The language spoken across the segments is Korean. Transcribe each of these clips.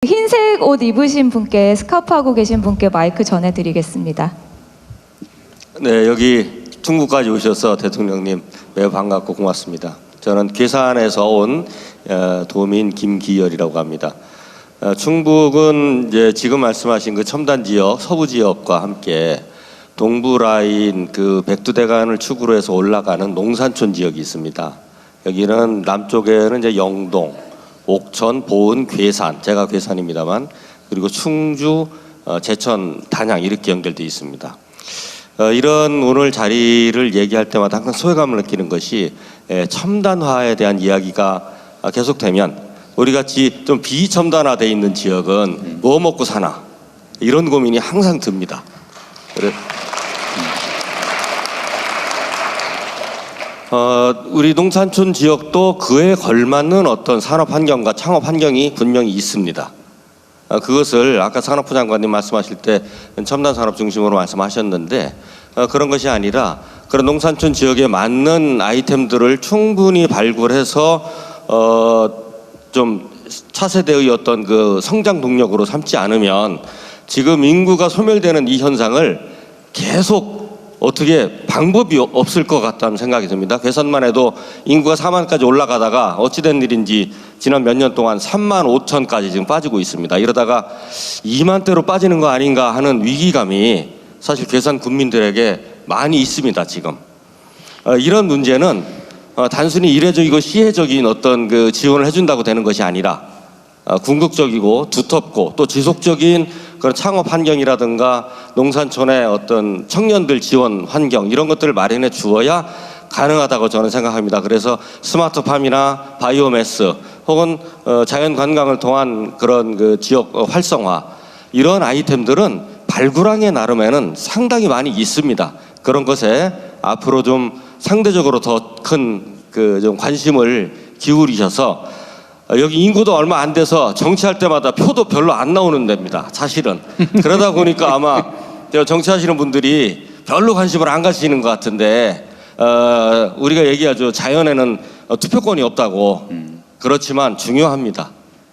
흰색 옷 입으신 분께, 스카프하고 계신 분께 마이크 전해드리겠습니다. 네, 여기 충북까지 오셔서 대통령님 매우 반갑고 고맙습니다. 저는 괴산에서 온 도민 김기열이라고 합니다. 충북은 이제 지금 말씀하신 그 첨단 지역, 서부 지역과 함께 동부 라인 그 백두대간을 축으로 해서 올라가는 농산촌 지역이 있습니다. 여기는 남쪽에는 이제 영동, 옥천, 보은, 괴산, 제가 괴산입니다만, 그리고 충주, 제천, 단양 이렇게 연결되어 있습니다. 이런 오늘 자리를 얘기할 때마다 항상 소외감을 느끼는 것이 첨단화에 대한 이야기가 계속되면 우리 같이 좀 비첨단화되어 있는 지역은 뭐 먹고 사나 이런 고민이 항상 듭니다. 우리 농산촌 지역도 그에 걸맞는 어떤 산업 환경과 창업 환경이 분명히 있습니다. 그것을 아까 산업부 장관님 말씀하실 때 첨단 산업 중심으로 말씀하셨는데 그런 것이 아니라 그런 농산촌 지역에 맞는 아이템들을 충분히 발굴해서 좀 차세대의 어떤 그 성장 동력으로 삼지 않으면 지금 인구가 소멸되는 이 현상을 계속 어떻게 방법이 없을 것 같다는 생각이 듭니다. 괴산만 해도 인구가 4만까지 올라가다가 어찌된 일인지 지난 몇 년 동안 3만 5천까지 지금 빠지고 있습니다. 이러다가 2만대로 빠지는 거 아닌가 하는 위기감이 사실 괴산 군민들에게 많이 있습니다. 지금 이런 문제는 단순히 이례적이고 시혜적인 어떤 그 지원을 해준다고 되는 것이 아니라 궁극적이고 두텁고 또 지속적인 그런 창업 환경이라든가 농산촌의 어떤 청년들 지원 환경 이런 것들을 마련해 주어야 가능하다고 저는 생각합니다. 그래서 스마트팜이나 바이오매스 혹은 자연 관광을 통한 그런 그 지역 활성화 이런 아이템들은 발굴하기에 나름에는 상당히 많이 있습니다. 그런 것에 앞으로 좀 상대적으로 더 큰 그 좀 관심을 기울이셔서 여기 인구도 얼마 안 돼서 정치할 때마다 표도 별로 안 나오는 데입니다. 사실은. 그러다 보니까 아마 정치하시는 분들이 별로 관심을 안 가지시는 것 같은데 우리가 얘기하죠. 자연에는 투표권이 없다고. 그렇지만 중요합니다.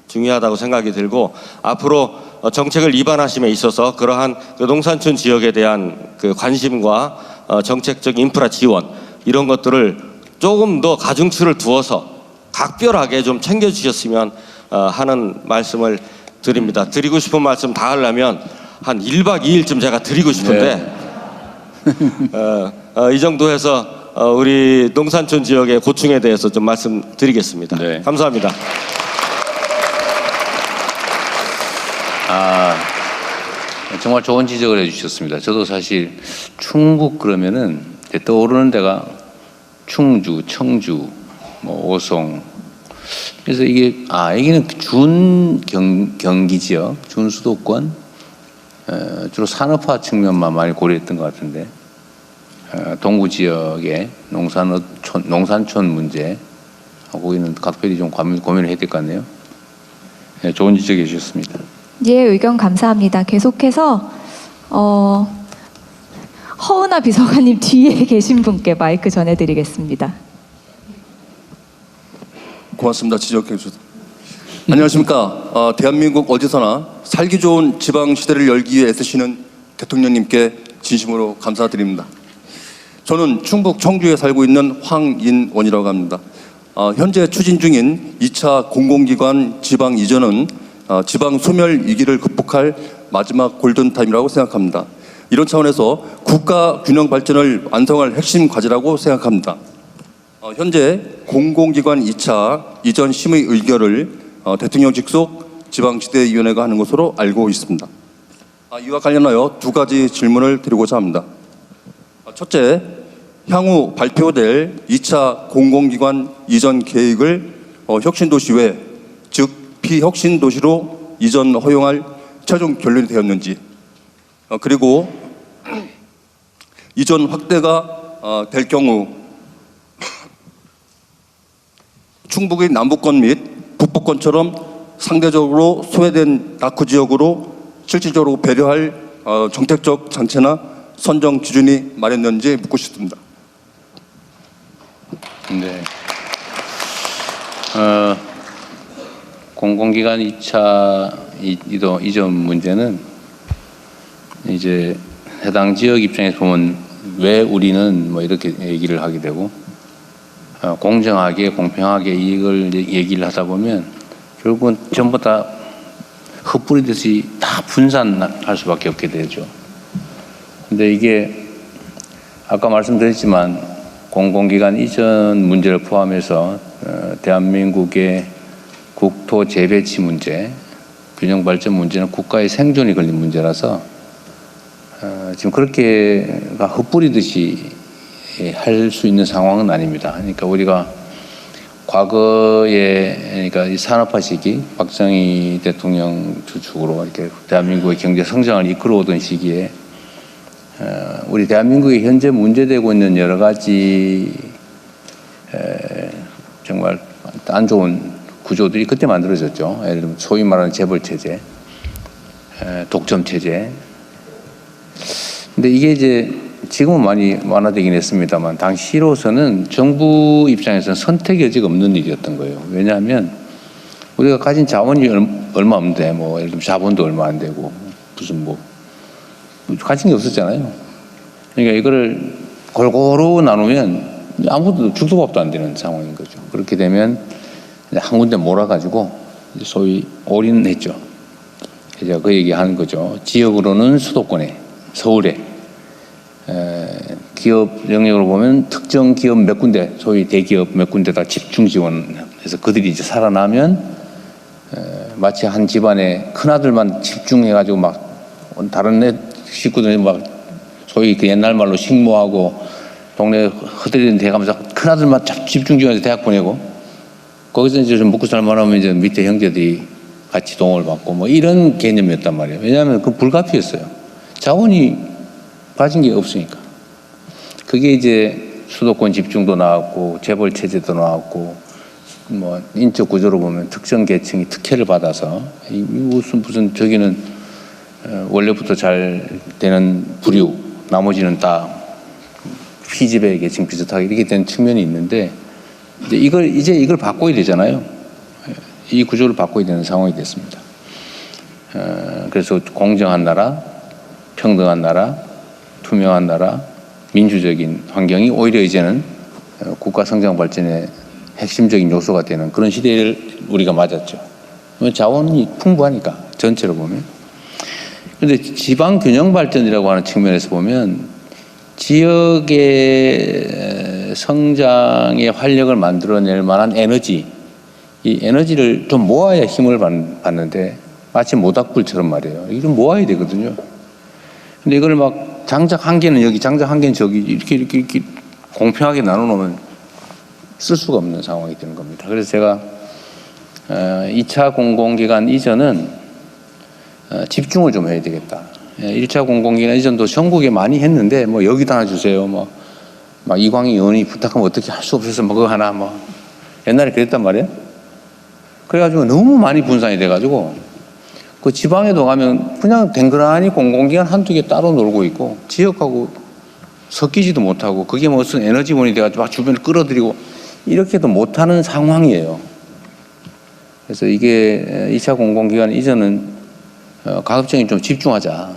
중요하다고 생각이 들고 앞으로 정책을 입안하심에 있어서 그러한 그 농산촌 지역에 대한 그 관심과 정책적 인프라 지원 이런 것들을 조금 더 가중치를 두어서 각별하게 좀 챙겨주셨으면 하는 말씀을 드립니다. 드리고 싶은 말씀 다 하려면 한 1박 2일쯤 제가 드리고 싶은데 이 정도 해서 우리 농산촌 지역의 고충에 대해서 좀 말씀드리겠습니다. 네. 감사합니다. 정말 좋은 지적을 해주셨습니다. 저도 사실 충북 그러면은 떠오르는 데가 충주, 청주, 뭐 오송. 그래서 이게 여기는 경기 지역, 준수도권, 주로 산업화 측면만 많이 고려했던 것 같은데 동부 지역의 농산촌 문제 거기는 각별히 좀 고민을 해야 될 것 같네요. 네, 좋은 지적해 주셨습니다. 예, 의견 감사합니다. 계속해서 허은하 비서관님 뒤에 계신 분께 마이크 전해드리겠습니다. 고맙습니다. 지적해 주셔서. 안녕하십니까. 대한민국 어디서나 살기 좋은 지방 시대를 열기 위해 애쓰시는 대통령님께 진심으로 감사드립니다. 저는 충북 청주에 살고 있는 황인원이라고 합니다. 현재 추진 중인 2차 공공기관 지방 이전은 지방 소멸 위기를 극복할 마지막 골든타임이라고 생각합니다. 이런 차원에서 국가 균형 발전을 완성할 핵심 과제라고 생각합니다. 현재 공공기관 2차 이전 심의 의결을 대통령 직속 지방지대위원회가 하는 것으로 알고 있습니다. 이와 관련하여 두 가지 질문을 드리고자 합니다. 첫째, 향후 발표될 2차 공공기관 이전 계획을 혁신도시 외, 즉 비혁신도시로 이전 허용할 최종 결론이 되었는지, 그리고 이전 확대가 될 경우 충북의 남부권 및 북부권처럼 상대적으로 소외된 낙후 지역으로 실질적으로 배려할 정책적 장치나 선정 기준이 마련된지 묻고 싶습니다. 네. 공공기관 2차 이전 문제는 이제 해당 지역 입장에서 보면 왜 우리는 뭐 이렇게 얘기를 하게 되고 공정하게 공평하게 이걸 얘기를 하다 보면 결국은 전부 다 흩뿌리듯이 다 분산할 수밖에 없게 되죠. 근데 이게 아까 말씀드렸지만 공공기관 이전 문제를 포함해서 대한민국의 국토 재배치 문제, 균형 발전 문제는 국가의 생존이 걸린 문제라서 지금 그렇게가 흩뿌리듯이 할 수 있는 상황은 아닙니다. 그러니까 우리가 과거에 그러니까 이 산업화 시기 박정희 대통령 주축으로 이렇게 대한민국의 경제 성장을 이끌어오던 시기에 우리 대한민국이 현재 문제되고 있는 여러 가지 정말 안 좋은 구조들이 그때 만들어졌죠. 예를 들면 소위 말하는 재벌 체제, 독점 체제. 근데 이게 이제 지금은 많이 완화되긴 했습니다만 당시로서는 정부 입장에서는 선택 여지가 없는 일이었던 거예요. 왜냐하면 우리가 가진 자원이 얼마 없는데 뭐 예를 들면 자본도 얼마 안 되고 무슨 뭐 가진 게 없었잖아요. 그러니까 이거를 골고루 나누면 아무도 죽도 밥도 안 되는 상황인 거죠. 그렇게 되면 한 군데 몰아가지고 소위 올인했죠. 제가 그 얘기하는 거죠. 지역으로는 수도권에, 서울에, 기업 영역으로 보면 특정 기업 몇 군데, 소위 대기업 몇 군데다 집중 지원해서 그들이 이제 살아나면 마치 한 집안에 큰 아들만 집중해가지고 막 다른 식구들이 막 소위 그 옛날 말로 식모하고 동네 흐드리는 데 가면서 큰 아들만 집중 지원해서 대학 보내고 거기서 이제 좀 먹고 살만하면 이제 밑에 형제들이 같이 동을 받고 뭐 이런 개념이었단 말이에요. 왜냐하면 그 불가피했어요. 자원이 가진 게 없으니까. 그게 이제 수도권 집중도 나왔고 재벌 체제도 나왔고 뭐 인적 구조로 보면 특정 계층이 특혜를 받아서 무슨 저기는 원래부터 잘 되는 부류 나머지는 다 피지배 계층 비슷하게 이렇게 된 측면이 있는데 이제 이걸 바꿔야 되잖아요. 이 구조를 바꿔야 되는 상황이 됐습니다. 그래서 공정한 나라, 평등한 나라, 투명한 나라, 민주적인 환경이 오히려 이제는 국가 성장 발전의 핵심적인 요소가 되는 그런 시대를 우리가 맞았죠. 자원이 풍부하니까 전체로 보면. 그런데 지방 균형 발전이라고 하는 측면에서 보면 지역의 성장의 활력을 만들어낼 만한 에너지, 이 에너지를 좀 모아야 힘을 받는데 마치 모닥불처럼 말이에요. 이걸 좀 모아야 되거든요. 근데 이걸 막 장작 한 개는 여기, 장작 한 개는 저기 이렇게 공평하게 나눠놓으면 쓸 수가 없는 상황이 되는 겁니다. 그래서 제가 2차 공공기관 이전은 집중을 좀 해야 되겠다. 1차 공공기관 이전도 전국에 많이 했는데 뭐 여기도 하나 주세요. 뭐 막 이광희 의원이 부탁하면 어떻게 할 수 없어서 뭐 그거 하나 뭐 옛날에 그랬단 말이에요. 그래가지고 너무 많이 분산이 돼가지고 그 지방에도 가면 그냥 댕그라니 공공기관 한두 개 따로 놀고 있고 지역하고 섞이지도 못하고 그게 무슨 에너지원이 돼가지고 막 주변을 끌어들이고 이렇게도 못하는 상황이에요. 그래서 이게 2차 공공기관 이전은 가급적이 좀 집중하자.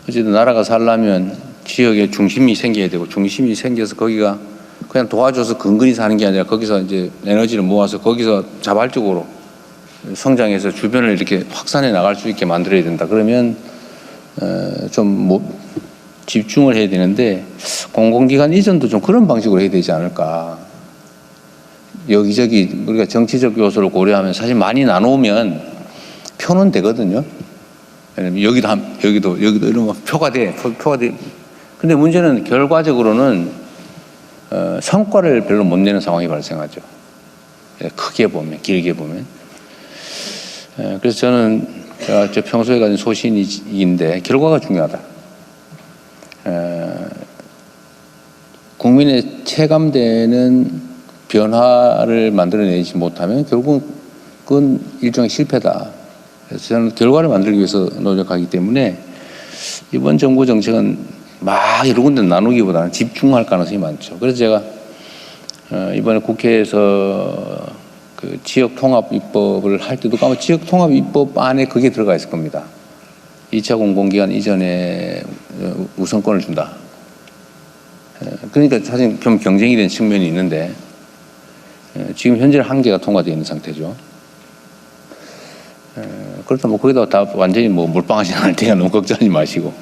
어쨌든 나라가 살려면 지역에 중심이 생겨야 되고 중심이 생겨서 거기가 그냥 도와줘서 근근히 사는 게 아니라 거기서 이제 에너지를 모아서 거기서 자발적으로 성장해서 주변을 이렇게 확산해 나갈 수 있게 만들어야 된다. 그러면 좀 집중을 해야 되는데 공공기관 이전도 좀 그런 방식으로 해야 되지 않을까. 여기저기 우리가 정치적 요소를 고려하면 사실 많이 나누면 표는 되거든요. 여기도 이러면 표가 돼. 근데 문제는 결과적으로는 성과를 별로 못 내는 상황이 발생하죠. 크게 보면, 길게 보면. 그래서 저는 제가 평소에 가진 소신인데 결과가 중요하다. 국민의 체감되는 변화를 만들어내지 못하면 결국은 그건 일종의 실패다. 그래서 저는 결과를 만들기 위해서 노력하기 때문에 이번 정부 정책은 막 여러 군데 나누기보다는 집중할 가능성이 많죠. 그래서 제가 이번에 국회에서 그 지역 통합 입법을 할 때도 아마 지역 통합 입법 안에 그게 들어가 있을 겁니다. 2차 공공기관 이전에 우선권을 준다. 그러니까 사실 좀 경쟁이 된 측면이 있는데 지금 현재는 한 개가 통과되어 있는 상태죠. 그렇다 뭐 거기다가 다 완전히 뭐 몰빵하지 않을 테니까 너무 걱정하지 마시고.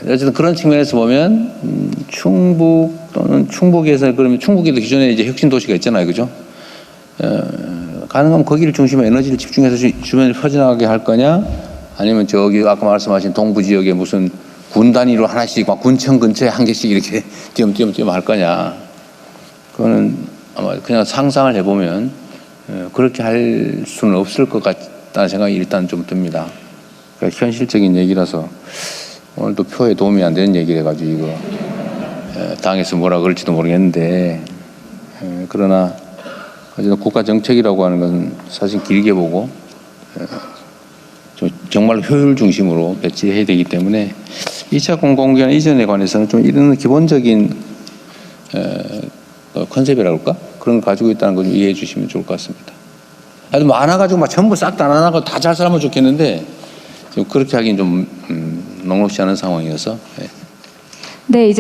어쨌든 그런 측면에서 보면 충북 또는 충북에서 그러면 충북에도 기존에 이제 혁신 도시가 있잖아요, 그죠? 가능하면 거기를 중심으로 에너지를 집중해서 주변에 퍼져나가게 할 거냐, 아니면 저기 아까 말씀하신 동부 지역에 무슨 군 단위로 하나씩 막 군청 근처에 한 개씩 이렇게 띄엄띄엄 할 거냐? 그거는 아마 그냥 상상을 해보면 그렇게 할 수는 없을 것 같다는 생각이 일단 좀 듭니다. 그러니까 현실적인 얘기라서 오늘도 표에 도움이 안 되는 얘기를 해가지고 이거 당에서 뭐라 그럴지도 모르겠는데 그러나 어쨌든 국가 정책이라고 하는 것은 사실 길게 보고 좀 정말 효율 중심으로 배치해야 되기 때문에 2차 공공기관 이전에 관해서는 좀 이런 기본적인 컨셉이라고 할까? 그런 거 가지고 있다는 걸 좀 이해해 주시면 좋을 것 같습니다. 아주 많아가지고 막 전부 싹 다 안 하고 다 잘 살면 좋겠는데 좀 그렇게 하긴 좀 녹록지 않은 상황이어서. 네, 이제